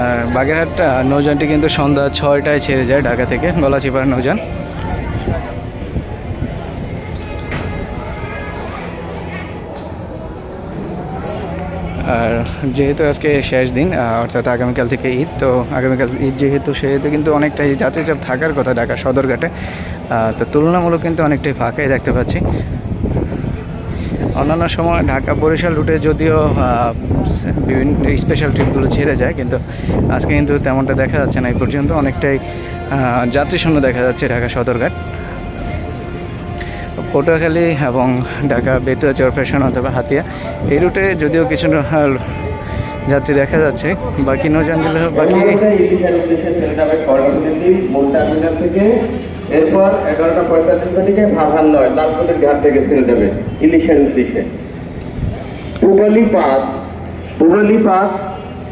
আর বাগেরহাট নৌযানটি কিন্তু সন্ধ্যা 6টায় ছেড়ে যায় ঢাকা থেকে, গলাচিপাড়া নৌযান। আর যেহেতু আজকে শেষ দিন, অর্থাৎ আগামীকাল থেকে ঈদ, তো আগামীকাল ঈদ যেহেতু, সেহেতু কিন্তু অনেকটাই যাত্রীচাপ থাকার কথা ঢাকা সদরঘাটে। তো তুলনামূলক কিন্তু অনেকটাই ফাঁকাই দেখতে পাচ্ছি। অন্যান্য সময় ঢাকা বরিশাল রুটে যদিও বিভিন্ন স্পেশাল ট্রিপগুলো ছেড়ে যায়, কিন্তু আজকে কিন্তু তেমনটা দেখা যাচ্ছে না। এই পর্যন্ত অনেকটাই যাত্রীশূন্য দেখা যাচ্ছে ঢাকা সদরঘাট। পটুয়াখালী এবং ঢাকা বেতুয়া চরফ্যাশন অথবা হাতিয়া এই রুটে যদিও কিছু যাত্রী দেখা যাচ্ছে। বাকি নৌযানগুলো বাকি এরপর 11:45 থেকে ভাভান নয় লালপুরের ঘাট থেকে ছেড়ে যাবে ইলিশের উদ্দেশ্যে। পুবালি পাস